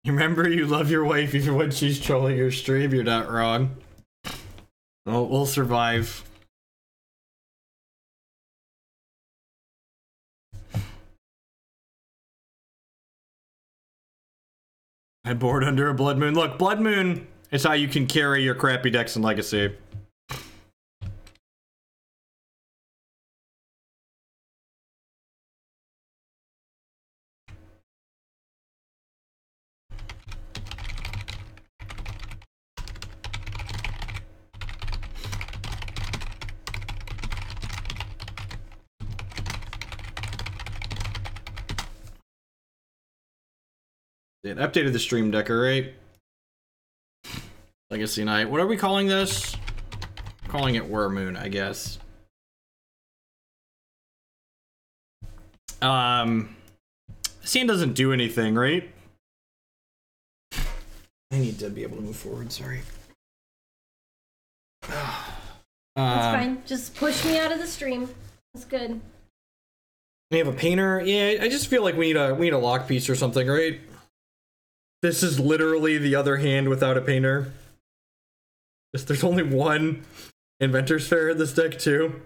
Remember, you love your wife even when she's trolling your stream. You're not wrong. Well, we'll survive. I bored under a Blood Moon. Look, Blood Moon is how you can carry your crappy decks in Legacy. It updated the stream decker, right? Legacy Night. What are we calling this? I'm calling it Whir Moon, I guess. This hand doesn't do anything, right? I need to be able to move forward, sorry. That's fine. Just push me out of the stream. That's good. We have a painter. Yeah, I just feel like we need a lock piece or something, right? This is literally the other hand without a painter. There's only one Inventors Fair in this deck, too.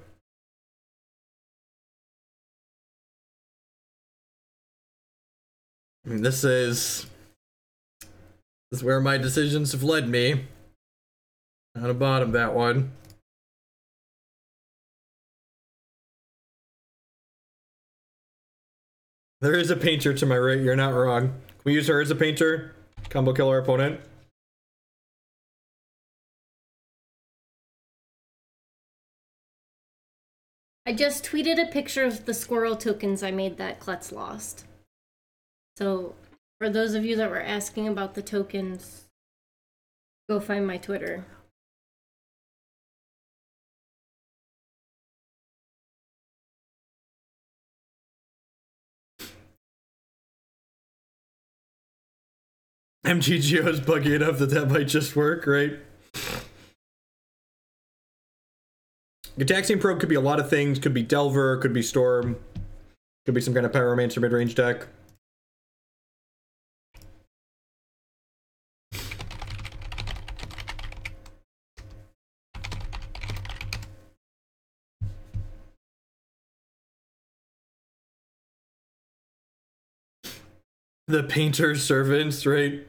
I mean, this is where my decisions have led me. On the bottom, that one. There is a painter to my right, you're not wrong. Can we use her as a painter? Combo kill our opponent. I just tweeted a picture of the squirrel tokens I made that Klutz lost. So, for those of you that were asking about the tokens, go find my Twitter. MGGO is buggy enough that might just work, right? Gataxian Probe could be a lot of things. Could be Delver, could be Storm, could be some kind of Pyromancer mid-range deck. The painter's servants, right?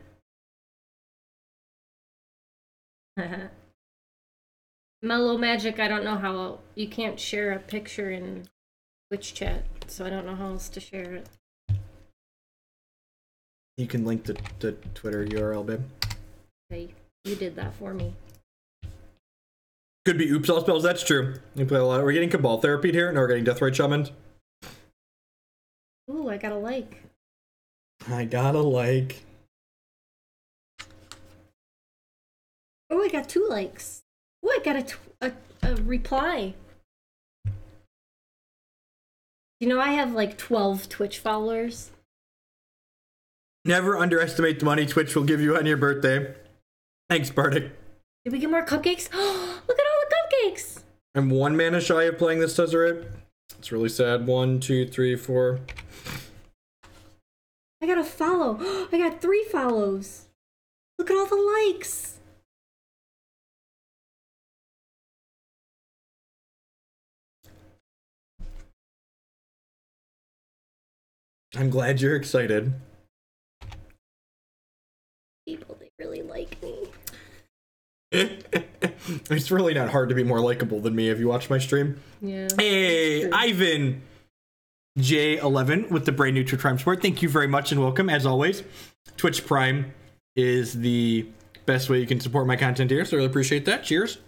Mellow Magic, I don't know how... You can't share a picture in Twitch chat, so I don't know how else to share it. You can link the Twitter URL, babe. Okay, you did that for me. Could be Oops All Spells, that's true. We play a lot. We're getting Cabal Therapy here, and we're getting Deathrite Summoned. Ooh, I got a like. I got a like. Oh, I got 2 likes. Oh, I got a reply. You know, I have like 12 Twitch followers. Never underestimate the money Twitch will give you on your birthday. Thanks, Bardic. Did we get more cupcakes? Oh, look at all the cupcakes! I'm 1 mana shy of playing this Tezzeret. It's really sad. 1, 2, 3, 4. I got a follow. I got 3 follows. Look at all the likes. I'm glad you're excited. People, they really like me. It's really not hard to be more likable than me if you watch my stream. Yeah. Hey, Ivan J11 with the brand new Twitch Prime support. Thank you very much and welcome, as always. Twitch Prime is the best way you can support my content here, so I really appreciate that. Cheers.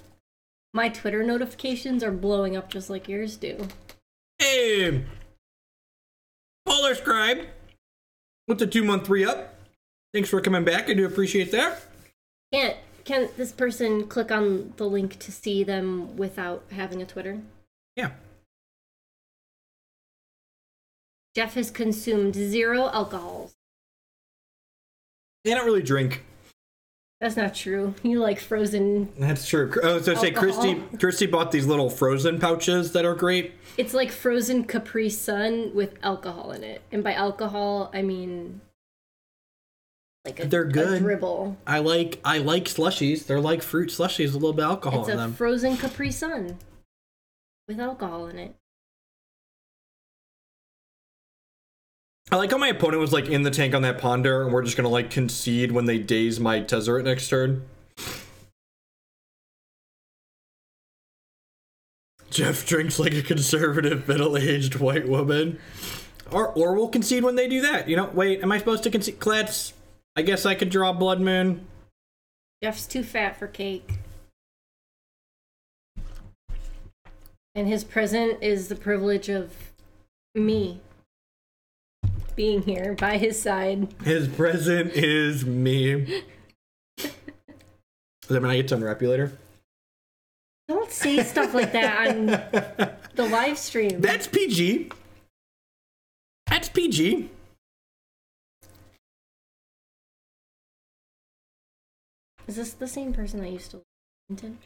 My Twitter notifications are blowing up just like yours do. Hey, Polar Scribe with the 2-month re-up. Thanks for coming back. I do appreciate that. Can this person click on the link to see them without having a Twitter? Yeah. Jeff has consumed 0 alcohols. They don't really drink. That's not true. You like frozen. That's true. Oh, so say Christy bought these little frozen pouches that are great. It's like frozen Capri Sun with alcohol in it. And by alcohol, I mean like They're good. A dribble. I like slushies. They're like fruit slushies with a little bit of alcohol in them. It's a frozen Capri Sun with alcohol in it. I like how my opponent was like in the tank on that Ponder, and we're just gonna like concede when they daze my Tezzeret next turn. Jeff drinks like a conservative, middle-aged white woman. Or we'll concede when they do that. You know, wait, am I supposed to concede? Klets, I guess I could draw Blood Moon. Jeff's too fat for cake. And his present is the privilege of me being here by his side. His present is me. Does that mean I get to unwrap you later? Don't say stuff like that on the live stream. That's PG. That's PG. Is this the same person that used to live in Hinton?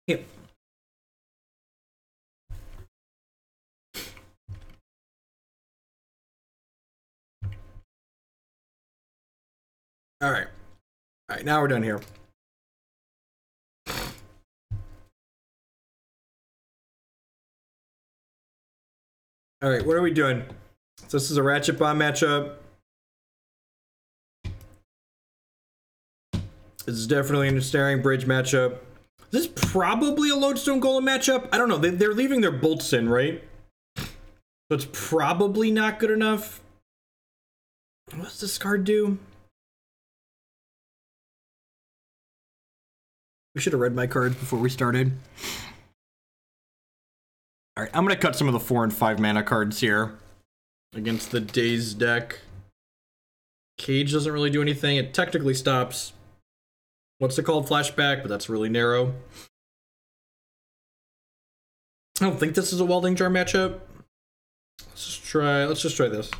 Yep. All right. All right, now we're done here. All right, what are we doing? So this is a Ratchet Bomb matchup. This is definitely an Ensnaring Bridge matchup. This is probably a Lodestone Golem matchup. I don't know. They're leaving their bolts in, right? So it's probably not good enough. What's this card do? We should have read my cards before we started. All right, I'm going to cut some of the 4 and 5 mana cards here against the Daze deck. Cage doesn't really do anything. It technically stops what's it called? Flashback, but that's really narrow. I don't think this is a Welding Jar matchup. Let's just try this.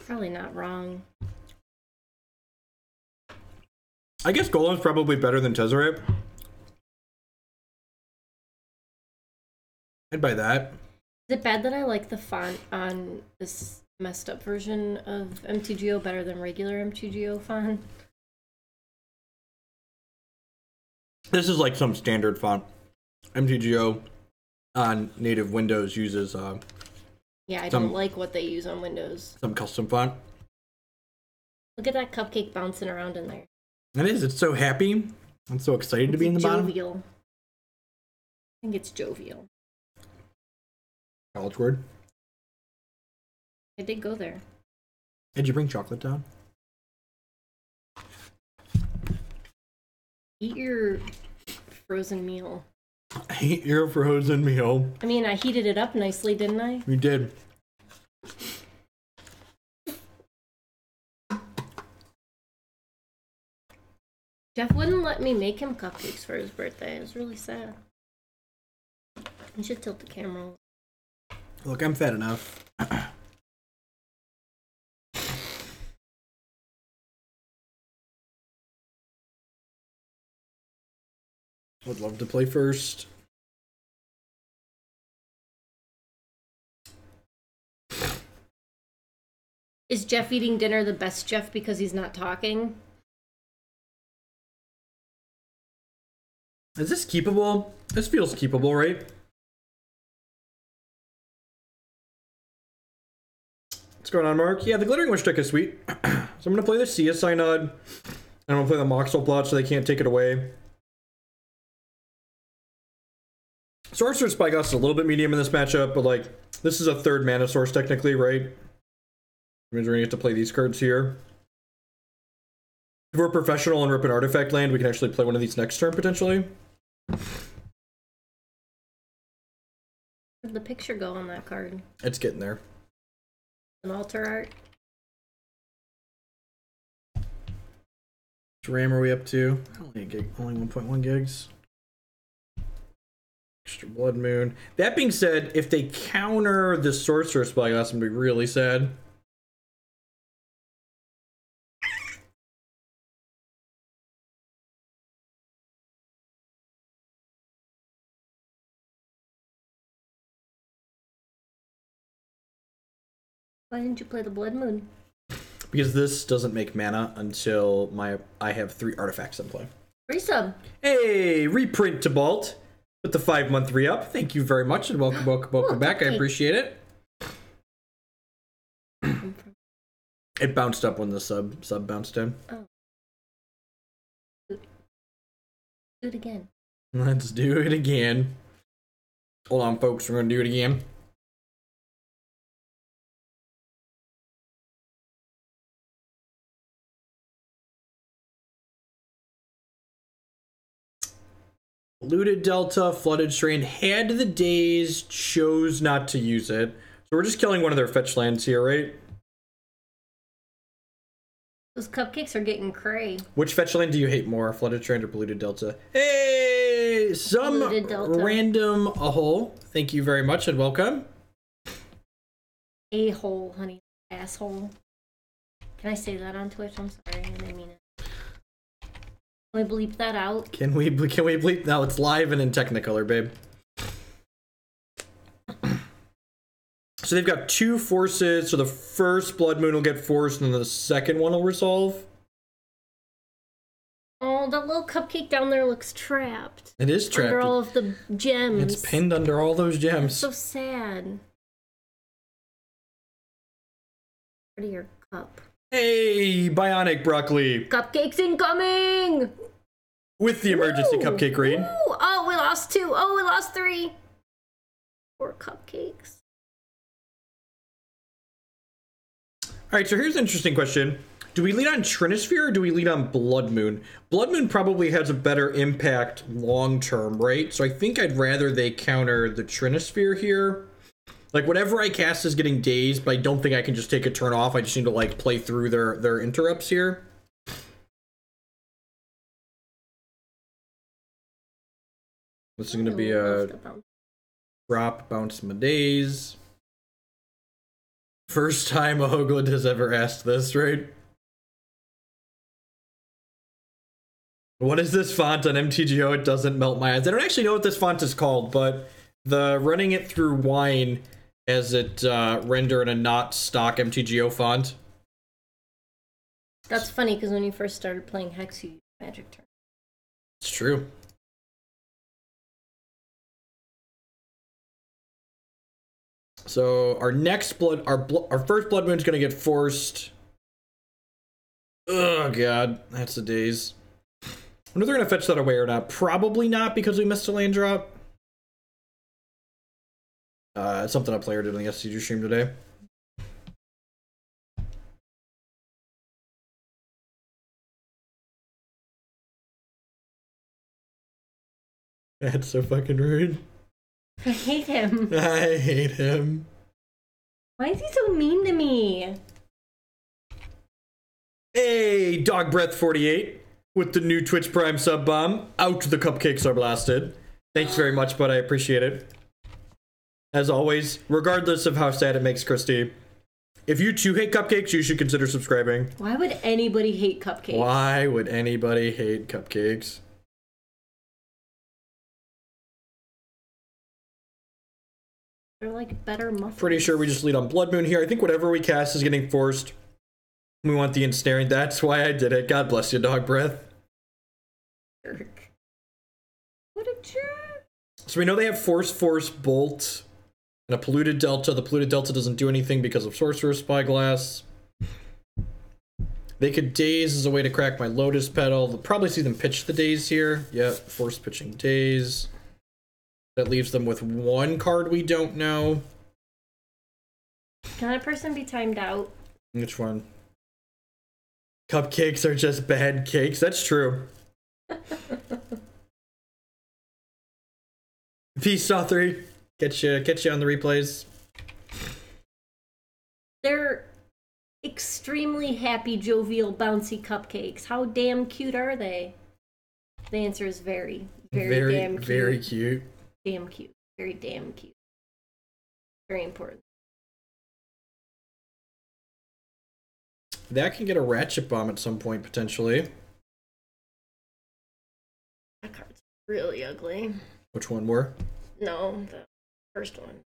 Probably not wrong. I guess Golem's probably better than Tezzeret. I'd buy that. Is it bad that I like the font on this messed up version of MTGO better than regular MTGO font? This is like some standard font. MTGO on native Windows uses yeah, I don't like what they use on Windows. Some custom font. Look at that cupcake bouncing around in there. It is. It's so happy. I'm so excited to be in the jovial. bottom. I think it's jovial. College word. I did go there. Did you bring chocolate down? Eat your frozen meal. Eat your frozen meal. I mean, I heated it up nicely, didn't I? You did. Jeff wouldn't let me make him cupcakes for his birthday. It was really sad. You should tilt the camera. Look, I'm fat enough. Would love to play first. Is Jeff eating dinner the best Jeff because he's not talking? Is this keepable? This feels keepable, right? What's going on, Mark? Yeah, the Glittering Wish deck is sweet. So I'm going to play the Synod. And I'm going to play the Mox Opal so they can't take it away. Sorcerous Spyglass is a little bit medium in this matchup, but like, this is a 3rd mana source technically, right? Which means we're going to get to play these cards here. If we're professional and rip an artifact land, we can actually play one of these next turn, potentially. Where'd the picture go on that card? It's getting there. An altar art? Which RAM are we up to? Only a gig, only 1.1 gigs. Extra Blood Moon. That being said, if they counter the Sorcerous Spyglass, I'm going to be really sad. Why didn't you play the Blood Moon? Because this doesn't make mana until I have 3 artifacts in play. Resub. Hey, reprint to Bolt with the 5-month re-up. Thank you very much and welcome back. I appreciate it. It bounced up when the sub bounced in. Oh. Do it again. Let's do it again. Hold on, folks. We're going to do it again. Looted Delta, Flooded Strand, had the days, chose not to use it. So we're just killing one of their fetch lands here, right? Those cupcakes are getting cray. Which fetch land do you hate more, Flooded Strand or Polluted Delta? Hey, some random a-hole. Thank you very much and welcome. A-hole, honey. Asshole. Can I say that on Twitch? I'm sorry, I didn't mean it. Can we bleep that out? Can we bleep? No, it's live and in Technicolor, babe. So they've got 2 forces, so the first Blood Moon will get forced, and then the second one will resolve. Oh, that little cupcake down there looks trapped. It is trapped. Under all of the gems. It's pinned under all those gems. That's so sad. Prettier cup. Hey, Bionic Broccoli. Cupcakes incoming! With the emergency cupcake raid. Ooh. Oh, we lost 2. Oh, we lost 3. 4 cupcakes. Alright, so here's an interesting question. Do we lead on Trinisphere or do we lead on Blood Moon? Blood Moon probably has a better impact long term, right? So I think I'd rather they counter the Trinisphere here. Like, whatever I cast is getting dazed, but I don't think I can just take a turn off. I just need to, like, play through their interrupts here. This is going to be a drop, bounce my days. First time Hoagland has ever asked this, right? What is this font on MTGO? It doesn't melt my eyes. I don't actually know what this font is called, but the running it through wine as it render in a not stock MTGO font. That's funny because when you first started playing Hex, you used Magic Turn. It's true. So our next our first Blood Moon's gonna get forced. Oh god, that's the days. I wonder if they're gonna fetch that away or not. Probably not because we missed a land drop. It's something a player did on the SCG stream today. That's so fucking rude. I hate him. I hate him. Why is he so mean to me? Hey, Dog Breath 48 with the new Twitch Prime sub bomb. Out the cupcakes are blasted. Thanks very much, bud. I appreciate it. As always, regardless of how sad it makes Christy, if you too hate cupcakes, you should consider subscribing. Why would anybody hate cupcakes? Why would anybody hate cupcakes? They're like better muffins. Pretty sure we just lead on Blood Moon here. I think whatever we cast is getting forced. We want the Ensnaring. That's why I did it. God bless you, Dog Breath. Jerk. What a jerk. So we know they have Force, Bolt, and a Polluted Delta. The Polluted Delta doesn't do anything because of Sorcerous Spyglass. They could Daze as a way to crack my Lotus Petal. They'll probably see them pitch the Daze here. Yep, Force pitching Daze. That leaves them with 1 card we don't know. Can that person be timed out? Which one? Cupcakes are just bad cakes. That's true. Peace, Saw 3. Get you on the replays. They're extremely happy, jovial, bouncy cupcakes. How damn cute are they? The answer is very, very damn cute. Very cute. Damn cute. Very damn cute. Very important. That can get a Ratchet Bomb at some point, potentially. That card's really ugly. Which one more? No, the first one.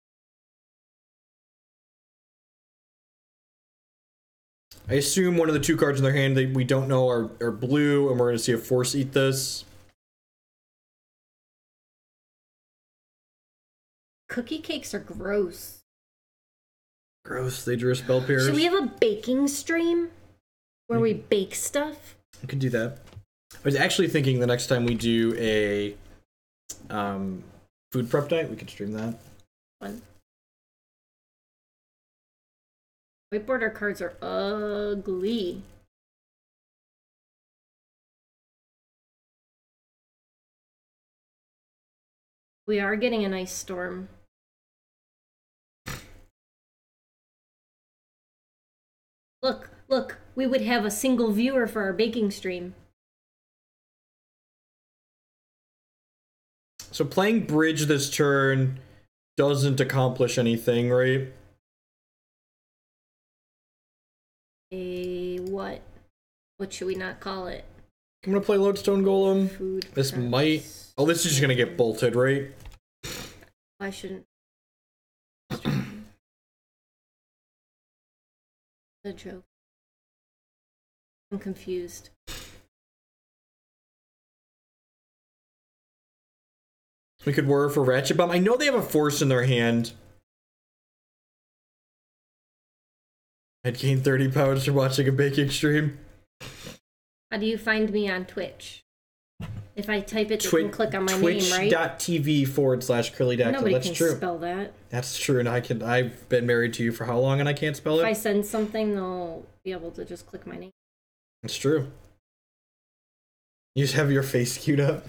I assume one of the 2 cards in their hand that we don't know are blue, and we're going to see a Force eat this. Cookie cakes are gross. Gross, they drew a spell pierce. Should we have a baking stream where we bake stuff? We could do that. I was actually thinking the next time we do a food prep night, we could stream that. Fun. Whiteboarder cards are ugly. We are getting an ice storm. Look, we would have a single viewer for our baking stream. So playing bridge this turn doesn't accomplish anything, right? What? What should we not call it? I'm gonna play Lodestone Golem. Food This preps. might... Oh, this is just gonna get bolted, right? Why shouldn't... The joke. I'm confused. We could whir for Ratchet Bomb. I know they have a Force in their hand. I'd gain 30 pounds for watching a baking stream. How do you find me on Twitch? If I type it, you can click on my name, right? Twitch.tv/curlydackle. Nobody That's can true. spell that. That's true, and I've been married to you for how long, and I can't spell If I it? send something, they'll be able to just click my name. That's true. You just have your face queued up.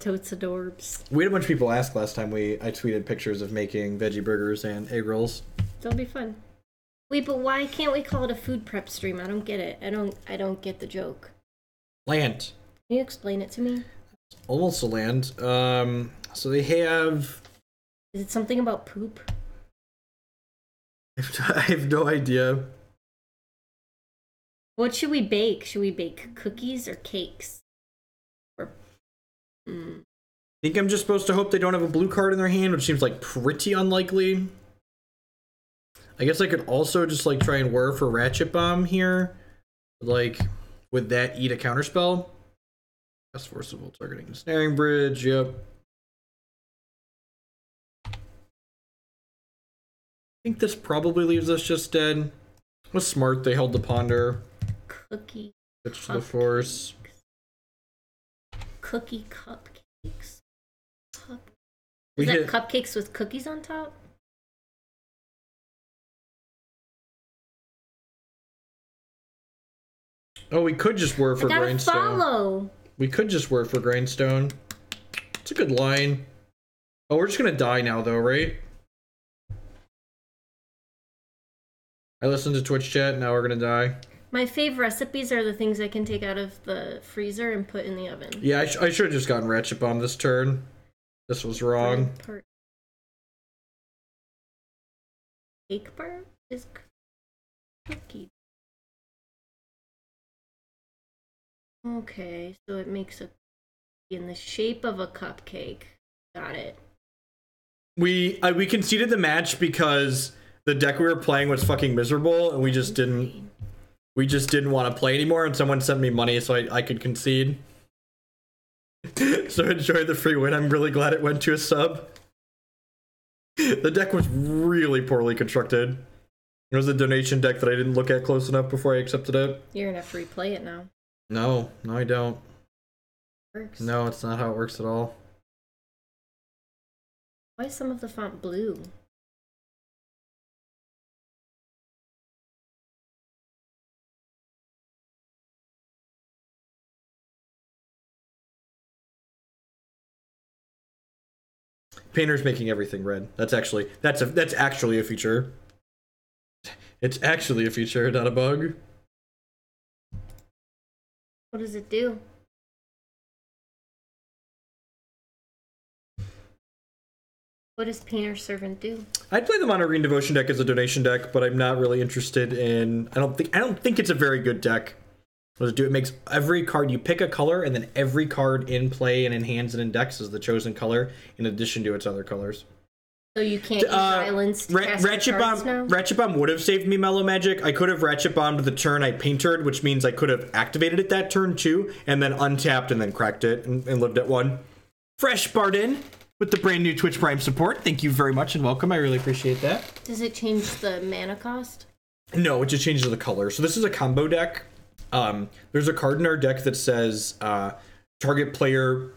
Totes adorbs. We had a bunch of people ask last time I tweeted pictures of making veggie burgers and egg rolls. That'll be fun. Wait, but why can't we call it a food prep stream? I don't get it. I don't get the joke. Land. Can you explain it to me? Almost a land. So they have... Is it something about poop? I have no idea. What should we bake? Should we bake cookies or cakes? Or I think I'm just supposed to hope they don't have a blue card in their hand, which seems like pretty unlikely. I guess I could also just like try and whir for Ratchet Bomb here. Like, would that eat a counterspell? That's forcible targeting. Ensnaring Bridge, yep. I think this probably leaves us just dead. It was smart, they held the Ponder. cookie Switch to the Force. cookie cupcakes? We Is that hit... cupcakes with cookies on top? Oh, we could just whir for I gotta Grindstone. follow. We could just whir for Grindstone. It's a good line. Oh, we're just gonna die now, though, right? I listened to Twitch chat, now we're gonna die. My fave recipes are the things I can take out of the freezer and put in the oven. Yeah, I should have just gotten Ratchet Bomb this turn. This was wrong. Cake bar is cookie. Okay, so it makes a in the shape of a cupcake. Got it. We conceded the match because the deck we were playing was fucking miserable, and we just didn't want to play anymore, and someone sent me money so I could concede. So enjoy the free win. I'm really glad it went to a sub. The deck was really poorly constructed. It was a donation deck that I didn't look at close enough before I accepted it. You're gonna have to replay it now. No, I don't. Works. No, it's not how it works at all. Why is some of the font blue? Painter's making everything red. That's actually a feature. It's actually a feature, not a bug. What does it do? What does Painter Servant do? I'd play the Mono Green Devotion deck as a donation deck, but I'm not really interested in. I don't think it's a very good deck. What does it do? It makes every card you pick a color, and then every card in play and in hands and in decks is the chosen color, in addition to its other colors. So you can't use islands to cast Ratchet cards Bomb. now? Ratchet Bomb would have saved me Mellow Magic. I could have Ratchet Bombed the turn I painted, which means I could have activated it that turn too, and then untapped and then cracked it and lived at 1. Fresh Barden with the brand new Twitch Prime support. Thank you very much and welcome. I really appreciate that. Does it change the mana cost? No, it just changes the color. So this is a combo deck. There's a card in our deck that says target player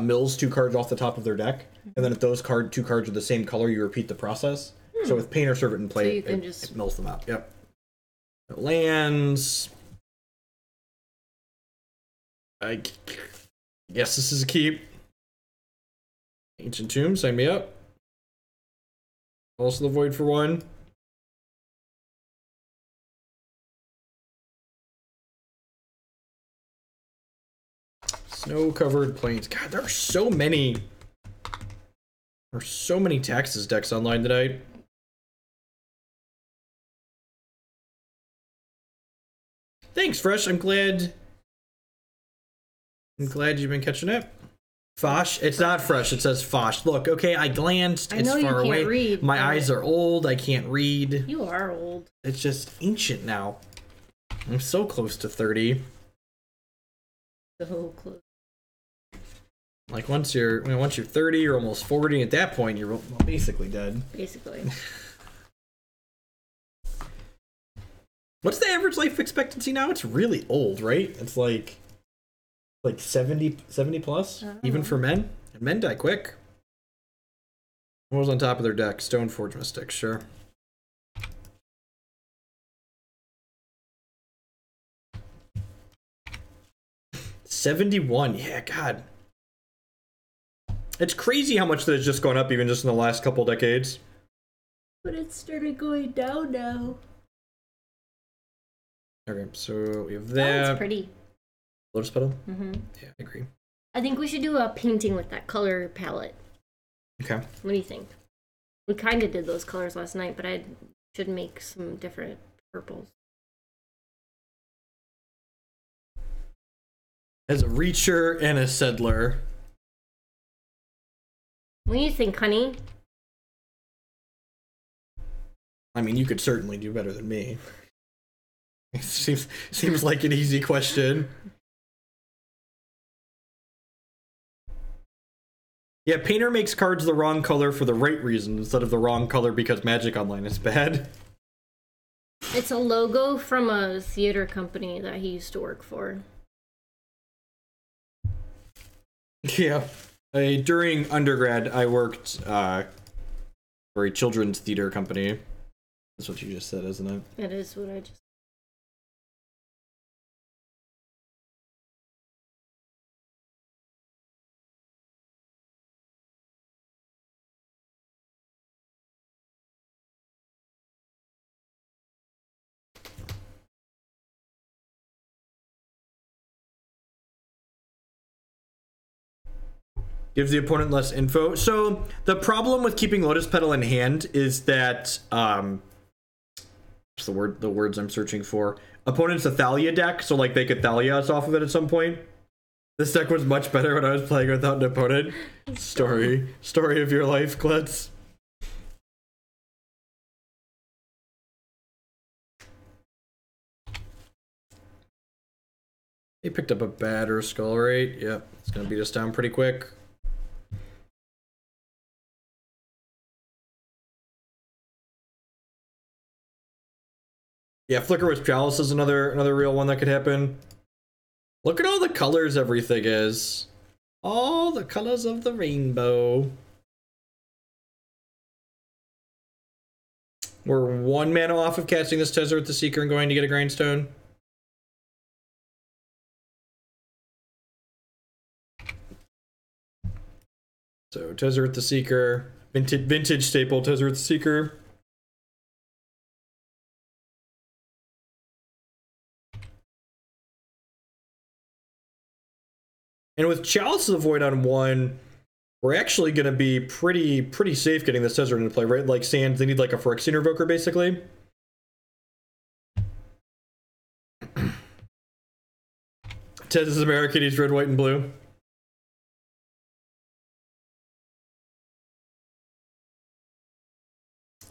mills 2 cards off the top of their deck, and then if those 2 cards are the same color, you repeat the process. So with Painter Servant in play, it mills them out. Yep. Lands. I guess this is a keep. Ancient Tomb, sign me up. Also the Void for 1. Snow-covered plains. God, there are so many. There are so many Taxes decks online tonight. Thanks, Fresh. I'm glad you've been catching it. Fosh? It's not Fresh. It says Fosh. Look, okay, I glanced. It's far away. Read, My eyes are old. I can't read. You are old. It's just ancient now. I'm so close to 30. So close. Like once you're 30, you're almost 40. At that point, you're basically dead. Basically. What's the average life expectancy now? It's really old, right? It's like 70 plus, even for men. And men die quick. What was on top of their deck? Stoneforge Mystic, sure. $71, yeah, God. It's crazy how much that has just gone up even just in the last couple decades. But it started going down now. Okay, so we have that. That's pretty. Lotus Petal? Mm-hmm. Yeah, I agree. I think we should do a painting with that color palette. Okay. What do you think? We kind of did those colors last night, but I should make some different purples. As a Reacher and a Settler. What do you think, honey? I mean, you could certainly do better than me. It seems like an easy question. Yeah, Painter makes cards the wrong color for the right reason instead of the wrong color because Magic Online is bad. It's a logo from a theater company that he used to work for. Yeah. During undergrad, I worked for a children's theater company. That's what you just said, isn't it? It is what I just... Gives the opponent less info. So the problem with keeping Lotus Petal in hand is that what's the words I'm searching for? Opponent's a Thalia deck, so like they could Thalia us off of it at some point. This deck was much better when I was playing without an opponent. Story of your life, Klutz. He picked up a Batter Skull, right? Yep, it's gonna beat us down pretty quick. Yeah, Flicker with Chalice is another real one that could happen. Look at all the colors everything is. All the colors of the rainbow. We're 1 mana off of casting this Tezzeret the Seeker and going to get a Grindstone. So Tezzeret the Seeker, vintage staple Tezzeret the Seeker. And with Chalice of the Void on 1, we're actually going to be pretty safe getting this Tezzeret into play, right? Like Sands, they need like a Phyrexian Invoker, basically. Tez is American, he's red, white, and blue.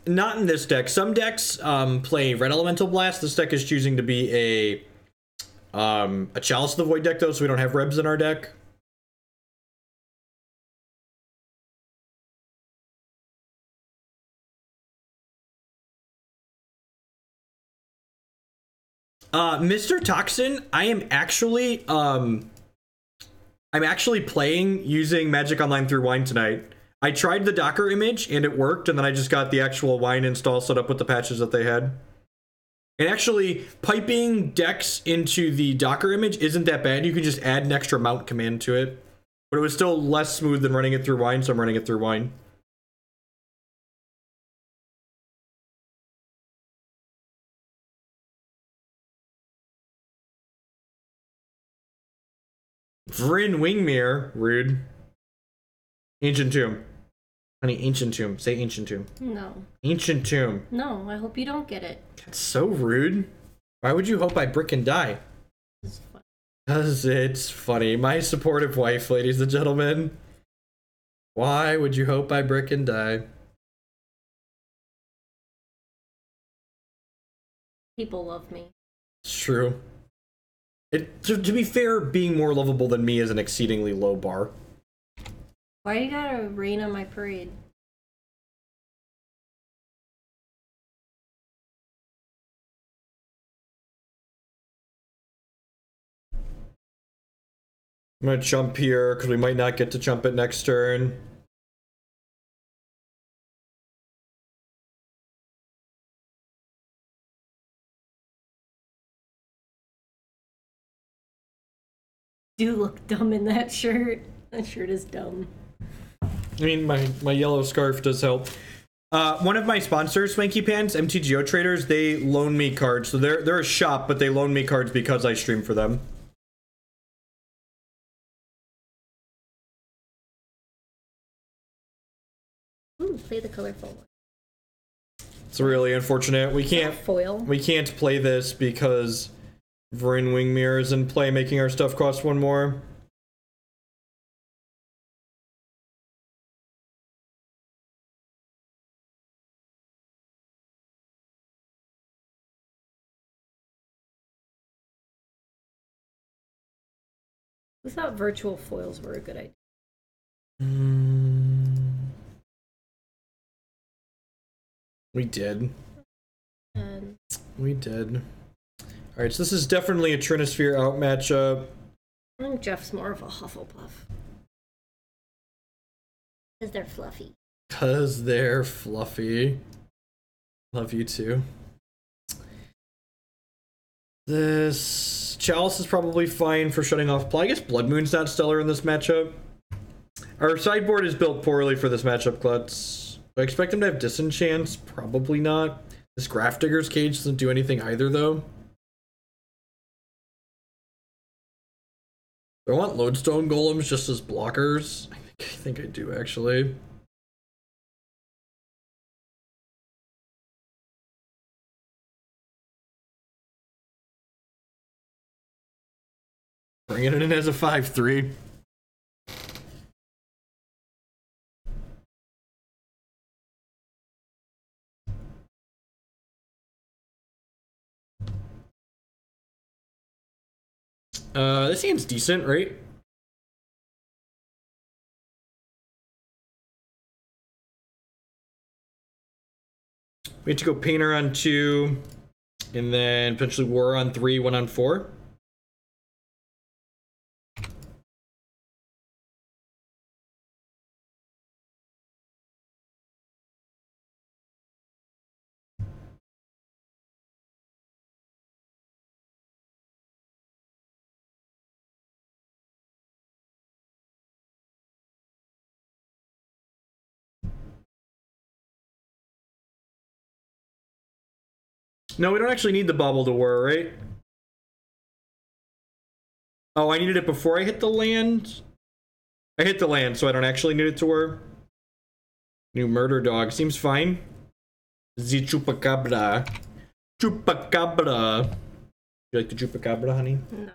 Not in this deck. Some decks play Red Elemental Blast. This deck is choosing to be a Chalice of the Void deck, though, so we don't have Rebs in our deck. Mr. Toxin, I'm actually playing using Magic Online through Wine tonight. I tried the Docker image and it worked, and then I just got the actual Wine install set up with the patches that they had. And actually, piping decks into the Docker image isn't that bad. You can just add an extra mount command to it. But it was still less smooth than running it through Wine, so I'm running it through Wine. Vryn Wingmere, rude. Ancient Tomb. Honey, Ancient Tomb. Say Ancient Tomb. No. Ancient Tomb. No, I hope you don't get it. That's so rude. Why would you hope I brick and die? It's funny. Because it's funny. My supportive wife, ladies and gentlemen. Why would you hope I brick and die? People love me. It's true. To be fair, being more lovable than me is an exceedingly low bar. Why you gotta rain on my parade? I'm gonna jump here because we might not get to jump it next turn. Do look dumb in that shirt. That shirt is dumb. I mean, my yellow scarf does help. One of my sponsors, Swanky Pants, MTGO Traders, they loan me cards. So they're a shop, but they loan me cards because I stream for them. Ooh, play the colorful one. It's really unfortunate. We can't play this because Vryn Wingmere is in play, making our stuff cost one more. Who thought virtual foils were a good idea? We did. And We did. Alright, so this is definitely a Trinisphere out matchup. I think Jeff's more of a Hufflepuff. Because they're fluffy. Because they're fluffy. Love you too. This Chalice is probably fine for shutting off play. I guess Blood Moon's not stellar in this matchup. Our sideboard is built poorly for this matchup, Klutz. Do I expect him to have Disenchants? Probably not. This Grafdigger's Cage doesn't do anything either, though. Do I want Lodestone Golems just as blockers? I think I do, actually. Bringing it in as a 5/3. This hand's decent, right? We have to go Painter on 2, and then potentially War on 3, 1 on 4. No, we don't actually need the Bauble to War, right? Oh, I needed it before I hit the land? I hit the land, so I don't actually need it to War. New Murder Dog. Seems fine. The Chupacabra. Chupacabra. You like the Chupacabra, honey? No.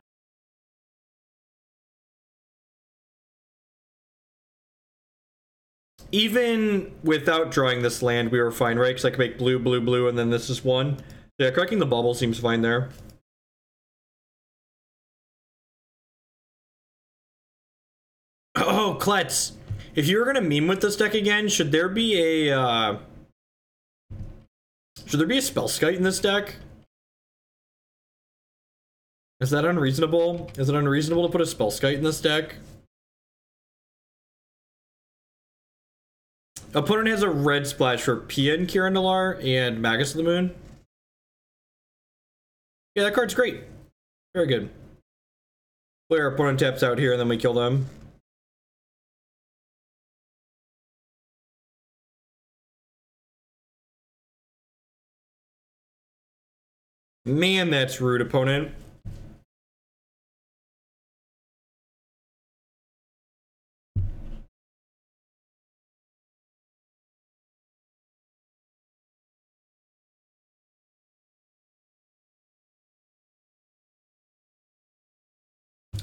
even without drawing this land, we were fine, right? Because I could make blue, blue, blue, and then this is one. Yeah, cracking the Bauble seems fine there. Oh, Klutz. If you were gonna meme with this deck again, should there be a Spellskite in this deck? Is that unreasonable? Is it unreasonable to put a Spellskite in this deck? Opponent has a red splash for Pia Kirandalar and Magus of the Moon. Yeah, that card's great. Very good. Player opponent taps out here and then we kill them. Man, that's rude, opponent.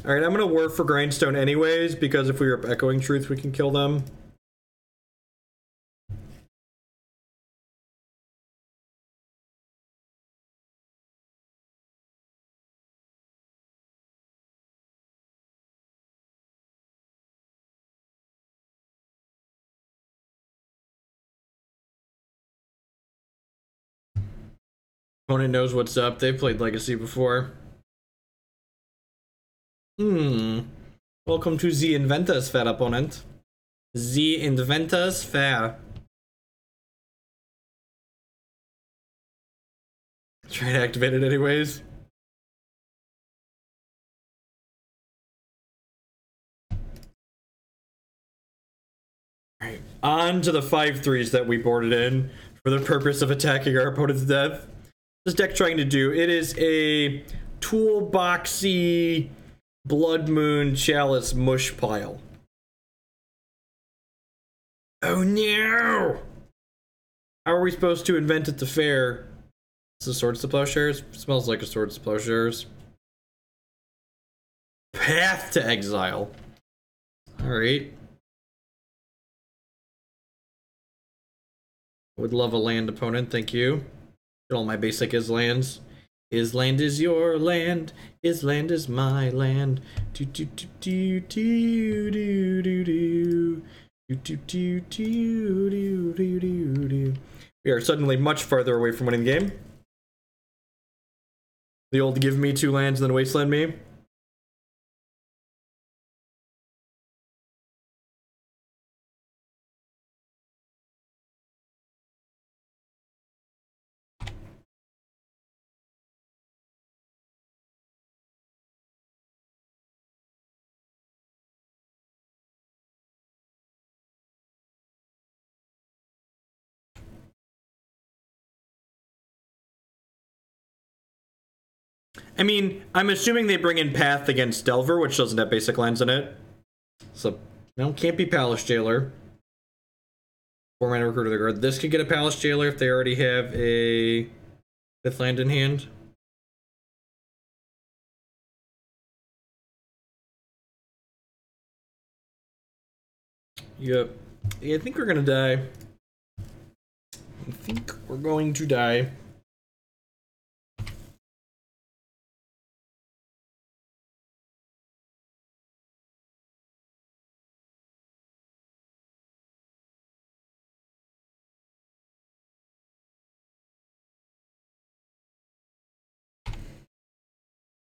Alright, I'm gonna work for Grindstone anyways, because if we are Echoing Truth, we can kill them. Opponent knows what's up. They've played Legacy before. Welcome to the Inventors Fair, opponent. The Inventors Fair. Try to activate it anyways. Alright, on to the 5/3s that we boarded in for the purpose of attacking our opponent's death. This deck trying to do, it is a toolboxy Blood Moon Chalice mush pile. Oh no! How are we supposed to invent at the fair? Is this Swords to Plowshares? Smells like a Swords to Plowshares. Path to Exile. Alright. Would love a land, opponent, thank you. Get all my basic Islands. Island is your land. Island is my land. Do do do do do do do do. Do do do do do do do do. We are suddenly much farther away from winning the game. The old give me 2 lands and then wasteland me. I mean, I'm assuming they bring in Path against Delver, which doesn't have basic lands in it. So, no, can't be Palace Jailer. 4-mana Recruiter of the Guard. This could get a Palace Jailer if they already have a 5th land in hand. Yep. Yeah, I think we're gonna die. I think we're going to die.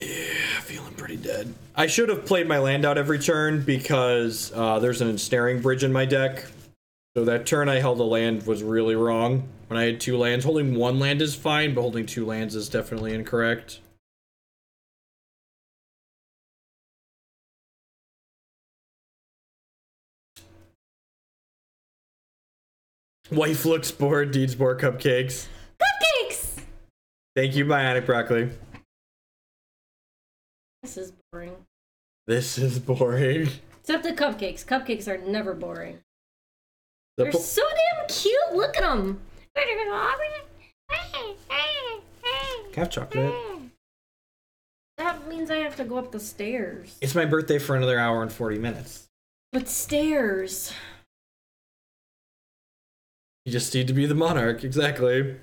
Yeah, feeling pretty dead. I should have played my land out every turn because there's an Ensnaring Bridge in my deck. So that turn I held a land was really wrong. When I had 2 lands, holding 1 land is fine, but holding 2 lands is definitely incorrect. Wife looks bored, needs more cupcakes. Cupcakes! Thank you, Bionic Broccoli. This is boring. This is boring. Except the cupcakes. Cupcakes are never boring. The They're so damn cute. Look at them. Calf chocolate. That means I have to go up the stairs. It's my birthday for another hour and 40 minutes. But stairs. You just need to be the monarch, exactly.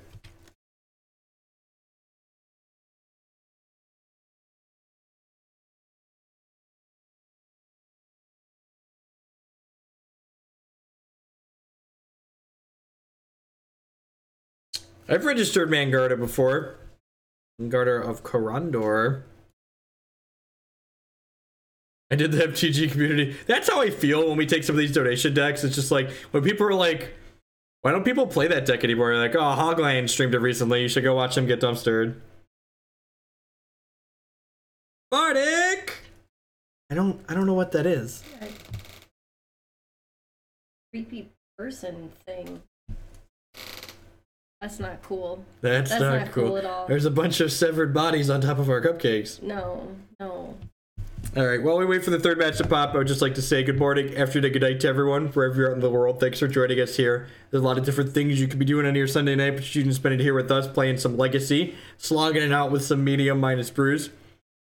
I've registered Mangarda before. Mangarda of Corondor. I did the MTG community. That's how I feel when we take some of these donation decks. It's just like, when people are like, why don't people play that deck anymore? They're like, oh, Hogline streamed it recently. You should go watch him get dumpstered. Bardic! I don't know what that is. Creepy person thing. That's not cool. That's not cool at all. There's a bunch of severed bodies on top of our cupcakes. No, no. Alright, while we wait for the third match to pop, I would just like to say good morning, afternoon, good night to everyone, wherever you're out in the world. Thanks for joining us here. There's a lot of different things you could be doing on your Sunday night, but you can spend it here with us, playing some Legacy, slogging it out with some medium minus brews.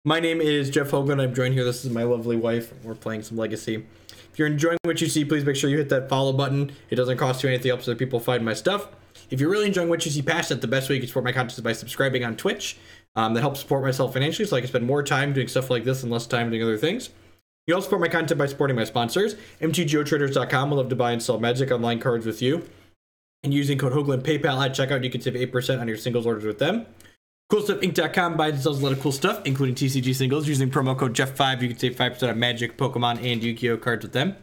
My name is Jeff Hoagland. I'm joined here. This is my lovely wife. We're playing some Legacy. If you're enjoying what you see, please make sure you hit that follow button. It doesn't cost you anything else so that people find my stuff. If you're really enjoying what you see past it, the best way you can support my content is by subscribing on Twitch. That helps support myself financially, so I can spend more time doing stuff like this and less time doing other things. You also support my content by supporting my sponsors. MTGOtraders.com will love to buy and sell Magic Online cards with you. And using code Hoagland PayPal at checkout, you can save 8% on your singles orders with them. CoolStuffInc.com buys and sells a lot of cool stuff, including TCG singles. Using promo code Jeff5, you can save 5% on Magic, Pokemon, and Yu-Gi-Oh cards with them.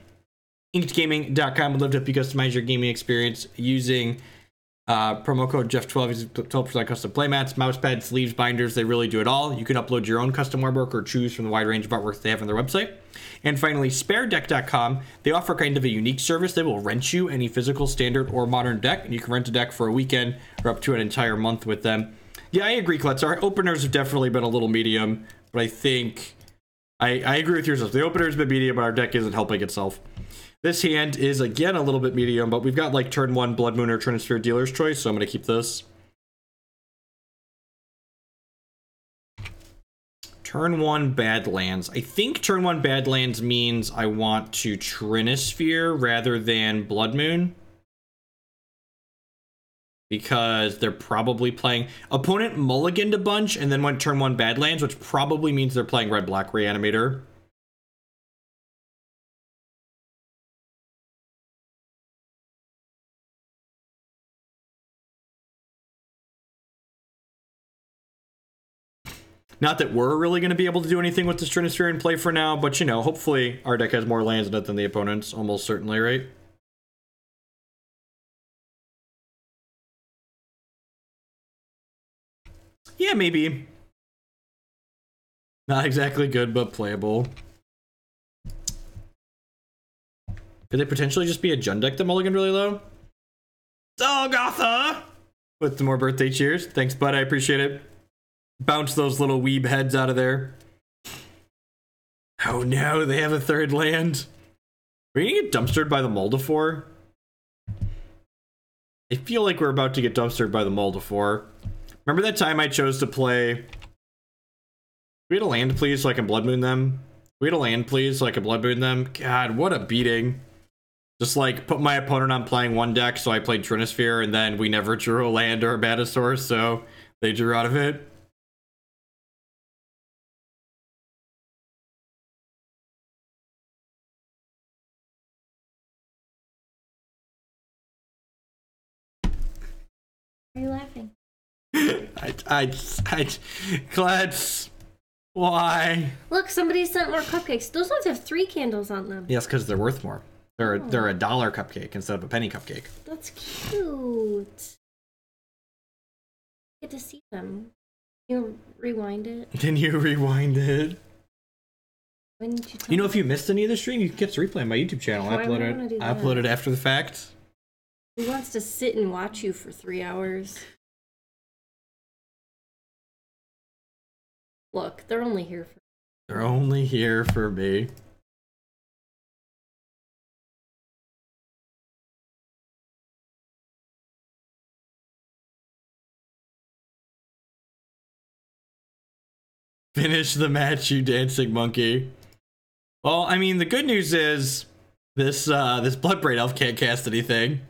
InkedGaming.com would love to help you customize your gaming experience using promo code Jeff12. Use 12% custom playmats, mousepads, sleeves, binders. They really do it all. You can upload your own custom artwork or choose from the wide range of artworks they have on their website. And finally, SpareDeck.com. They offer kind of a unique service. They will rent you any physical, standard, or modern deck, and you can rent a deck for a weekend or up to an entire month with them. Yeah, I agree, Klutz. Our openers have definitely been a little medium, but I think I agree with yourself. The opener's been medium, but our deck isn't helping itself. This hand is, again, a little bit medium, but we've got, like, turn 1 Blood Moon or Trinisphere Dealer's Choice, so I'm going to keep this. Turn 1 Badlands. I think turn 1 Badlands means I want to Trinisphere rather than Blood Moon. Because they're probably playing... Opponent mulliganed a bunch and then went turn 1 Badlands, which probably means they're playing Red-Black Reanimator. Not that we're really going to be able to do anything with this Trinisphere in play for now, but, you know, hopefully our deck has more lands in it than the opponent's. Almost certainly, right? Yeah, maybe. Not exactly good, but playable. Could they potentially just be a Jund deck that mulligan really low? Oh, Gotha! With some more birthday cheers. Thanks, bud. I appreciate it. Bounce those little weeb heads out of there. Oh no, they have a third land. Are we gonna get dumpstered by the Moldifor? I feel like we're about to get dumpstered by the Moldifor. Remember that time I chose to play... We had a land, please, so I can Blood Moon them. We had a land, please, so I can Blood Moon them. God, what a beating. Just, like, put my opponent on playing one deck, so I played Trinisphere, and then we never drew a land or a Batasaur, so they drew out of it. Why are you laughing? Klutz, why? Look, somebody sent more cupcakes. Those ones have 3 candles on them. Yes, because they're worth more. They're a $1 cupcake instead of a penny cupcake. That's cute. Get to see them. Can you rewind it? Can you rewind it? When did you tell You know, me? if you missed any of the stream, you can get to replay on my YouTube channel. Why would I wanna do I that? upload it after the fact. Who wants to sit and watch you for 3 hours? Look, they're only here for... They're only here for me. Finish the match, you dancing monkey. Well, I mean, the good news is this Bloodbraid Elf can't cast anything.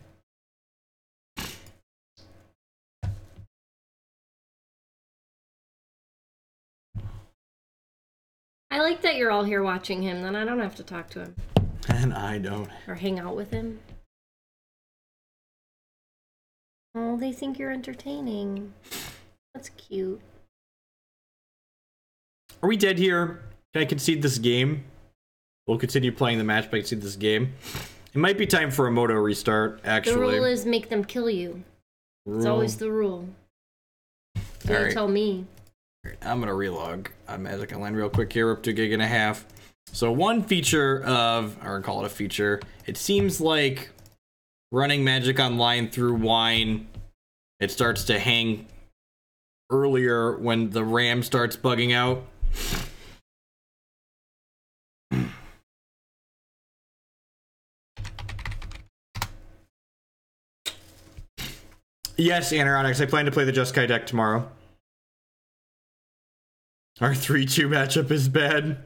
I like that you're all here watching him, then I don't have to talk to him. And I don't. Or hang out with him. Oh, they think you're entertaining. That's cute. Are we dead here? Can I concede this game? We'll continue playing the match, but I concede this game. It might be time for a moto restart, actually. The rule is make them kill you. It's always the rule. Don't tell me. I'm gonna relog on Magic Online real quick here. We're up to 1.5 gigs. So one feature of, or call it a feature, it seems like running Magic Online through Wine, it starts to hang earlier when the RAM starts bugging out. Yes, Anaronix, I plan to play the Jeskai deck tomorrow. Our 3-2 matchup is bad.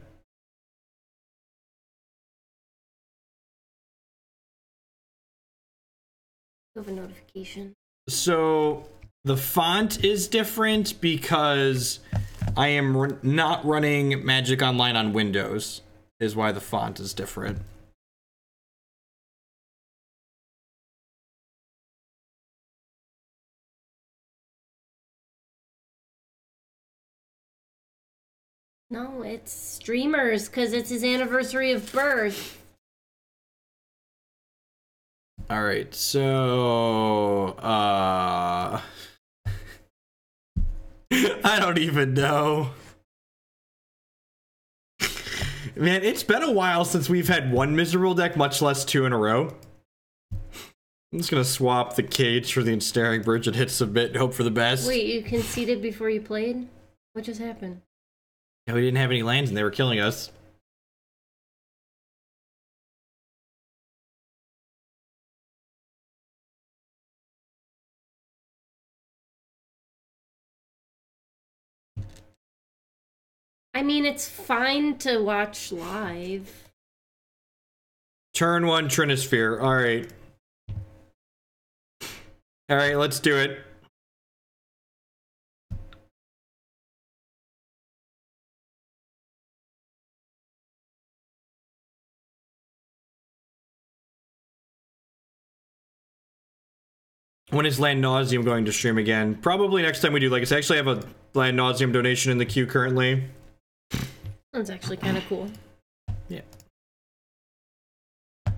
You have a notification. So the font is different because I am not running Magic Online on Windows, is why the font is different. No, it's streamers, because it's his anniversary of birth. Alright, so... I don't even know. Man, it's been a while since we've had one miserable deck, much less 2 in a row. I'm just gonna swap the cage for the Ensnaring Bridge and hit submit and hope for the best. Wait, you conceded before you played? What just happened? Yeah, we didn't have any lands and they were killing us. I mean, it's fine to watch live. Turn 1 Trinisphere. Alright. Alright, let's do it. When is Land Nauseam going to stream again? Probably next time we do Legacy. I actually have a Land Nauseam donation in the queue currently. That's actually kind of cool. Yeah. Why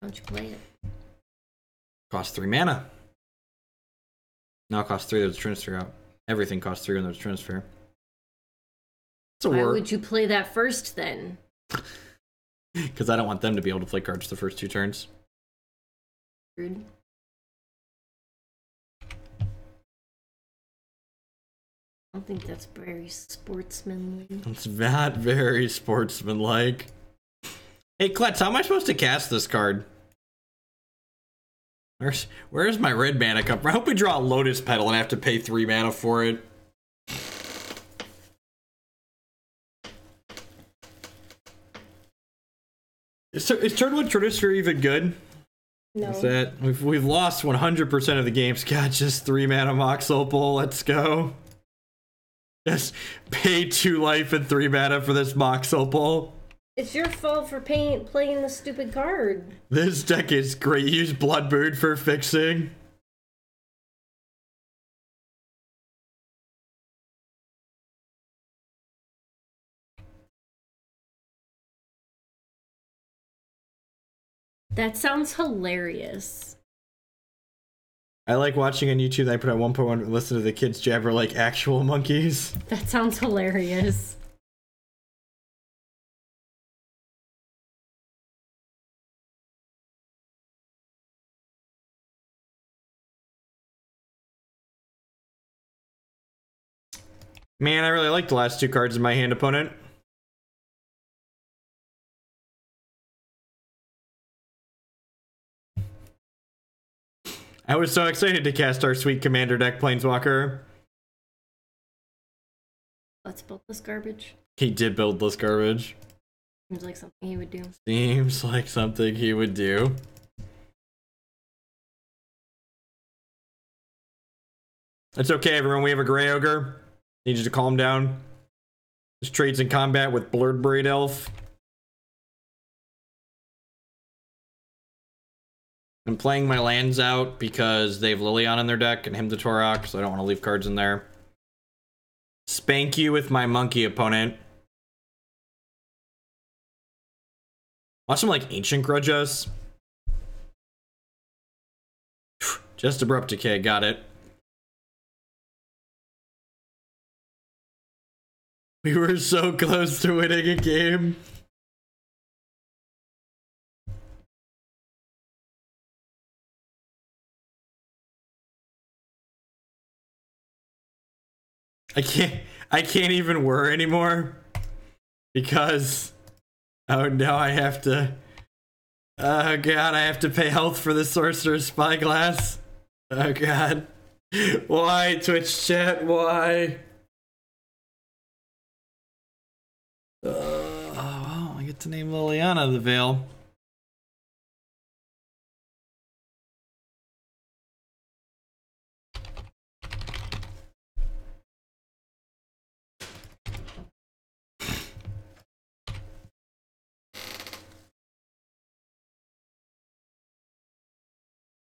don't you play it? Costs 3 mana. Now it costs 3, there's a Trinisphere out. Everything costs 3 when there's a Trinisphere. It's a Why war. would you play that first then? Because I don't want them to be able to play cards the first 2 turns. Rude. I don't think that's very sportsmanly. It's not very sportsmanlike. Hey, Klutz, how am I supposed to cast this card? Where's my red mana come from? I hope we draw a Lotus Petal and I have to pay 3 mana for it. Is turn 1 Trinisphere even good? No. Is that we've lost 100% of the games. God, just 3 mana Mox Opal. Let's go. Just pay 2 life and 3 mana for this Mox Opal. It's your fault for playing the stupid card. This deck is great. Use Bloodbird for fixing. That sounds hilarious. I like watching on YouTube. I put at 1.1 and listen to the kids jabber like actual monkeys. That sounds hilarious. Man, I really like the last 2 cards in my hand, opponent. I was so excited to cast our sweet commander deck, Planeswalker. Let's build this garbage. He did build this garbage. Seems like something he would do. Seems like something he would do. It's okay, everyone. We have a Grey Ogre. Need you to calm down. Just trades in combat with Blurred Braid Elf. I'm playing my lands out because they have Liliana in their deck and Hymn to Torok, so I don't want to leave cards in there. Spank you with my monkey opponent. Watch some like Ancient Grudge us. Just Abrupt Decay, got it. We were so close to winning a game. I can't even whir anymore because now I have to oh god, I have to pay health for the Sorcerous Spyglass. Oh god. Why, Twitch chat? Why? Well, I get to name Liliana the Veil.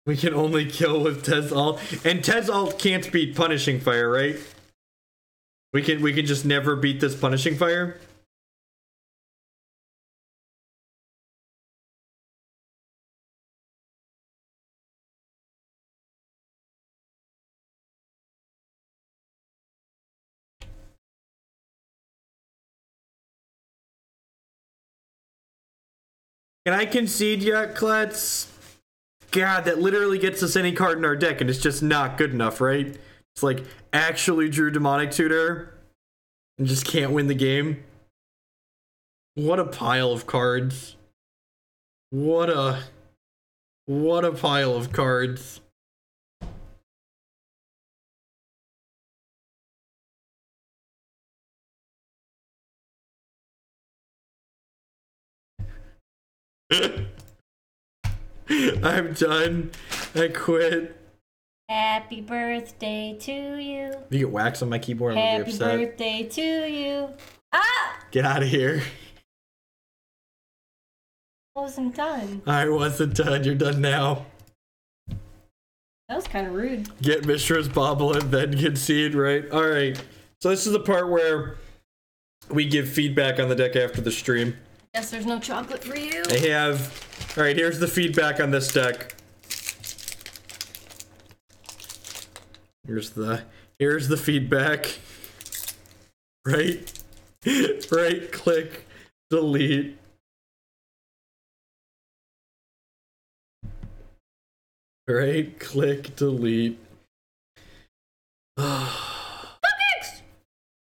We can only kill with Tezzeret. And Tezzeret can't beat Punishing Fire, right? We can just never beat this Punishing Fire? Can I concede yet, Klutz? God, that literally gets us any card in our deck, and it's just not good enough, right? It's like, actually drew Demonic Tutor, and just can't win the game. What a pile of cards. What a pile of cards. I'm done. I quit. Happy birthday to you. You get wax on my keyboard, I'm gonna be upset. Happy birthday to you. Ah! Get out of here. I wasn't done. I wasn't done. You're done now. That was kind of rude. Get Mishra's Bauble and then concede, right? Alright. So this is the part where we give feedback on the deck after the stream. Guess there's no chocolate for you. I have... Alright, here's the feedback on this deck. Here's the feedback. Right click, delete. Right click, delete. Cupcakes!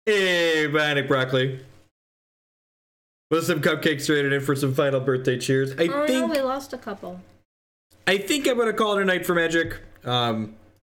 Hey, Bionic Broccoli. With some cupcakes traded in for some final birthday cheers. I think we lost a couple. I think I'm gonna call it a night for Magic.